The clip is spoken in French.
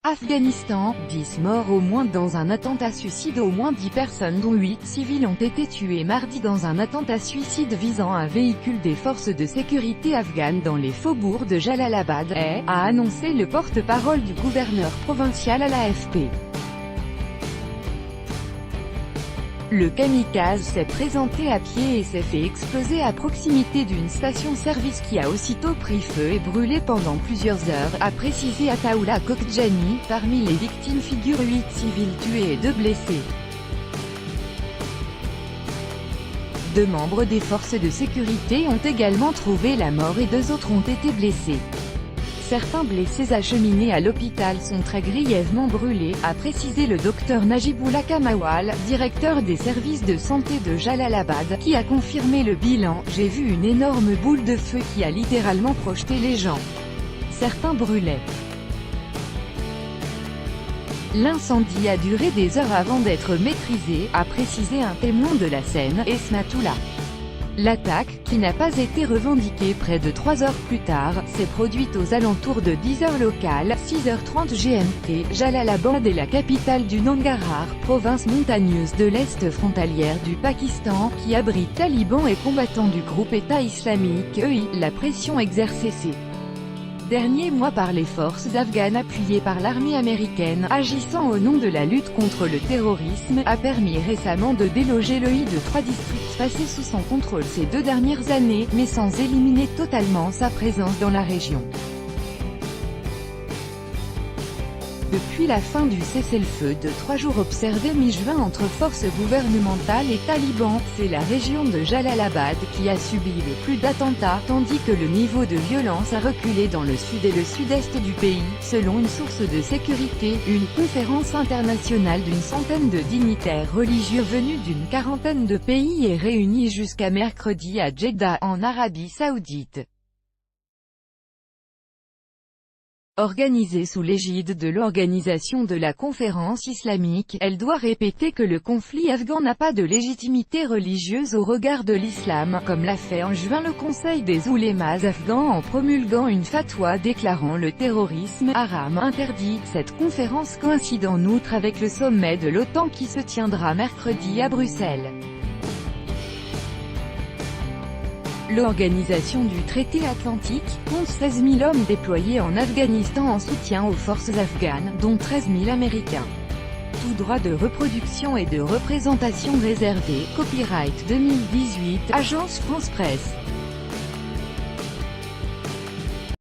Afghanistan, 10 morts au moins dans un attentat suicide. Au moins 10 personnes dont 8 civils ont été tués mardi dans un attentat suicide visant un véhicule des forces de sécurité afghanes dans les faubourgs de Jalalabad, a annoncé le porte-parole du gouverneur provincial à l'AFP. Le kamikaze s'est présenté à pied et s'est fait exploser à proximité d'une station-service qui a aussitôt pris feu et brûlé pendant plusieurs heures, a précisé Ataullah Khokhjani. Parmi les victimes figurent 8 civils tués et 2 blessés. 2 membres des forces de sécurité ont également trouvé la mort et 2 autres ont été blessés. Certains blessés acheminés à l'hôpital sont très grièvement brûlés, a précisé le docteur Najibullah Kamawal, directeur des services de santé de Jalalabad, qui a confirmé le bilan. J'ai vu une énorme boule de feu qui a littéralement projeté les gens. Certains brûlaient. L'incendie a duré des heures avant d'être maîtrisé, a précisé un témoin de la scène, Esmatullah. L'attaque, qui n'a pas été revendiquée près de 3 heures plus tard, s'est produite aux alentours de 10 heures locales, 6h30 GMT. Jalalabad est la capitale du Nangarhar, province montagneuse de l'Est frontalière du Pakistan, qui abrite talibans et combattants du groupe État islamique EI. La pression exercée ces derniers mois par les forces afghanes appuyées par l'armée américaine, agissant au nom de la lutte contre le terrorisme, a permis récemment de déloger l'EI de 3 districts passés sous son contrôle ces 2 dernières années, mais sans éliminer totalement sa présence dans la région. Depuis la fin du cessez-le-feu de 3 jours observé mi-juin entre forces gouvernementales et talibans, c'est la région de Jalalabad qui a subi le plus d'attentats, tandis que le niveau de violence a reculé dans le sud et le sud-est du pays, selon une source de sécurité. Une conférence internationale d'une centaine de dignitaires religieux venus d'une quarantaine de pays est réunie jusqu'à mercredi à Jeddah, en Arabie Saoudite. Organisée sous l'égide de l'Organisation de la Conférence islamique, elle doit répéter que le conflit afghan n'a pas de légitimité religieuse au regard de l'islam, comme l'a fait en juin le Conseil des oulémas afghans en promulguant une fatwa déclarant le terrorisme haram interdit. Cette conférence coïncide en outre avec le sommet de l'OTAN qui se tiendra mercredi à Bruxelles. L'Organisation du Traité Atlantique compte 16 000 hommes déployés en Afghanistan en soutien aux forces afghanes, dont 13 000 Américains. Tout droit de reproduction et de représentation réservé. Copyright 2018, Agence France Presse.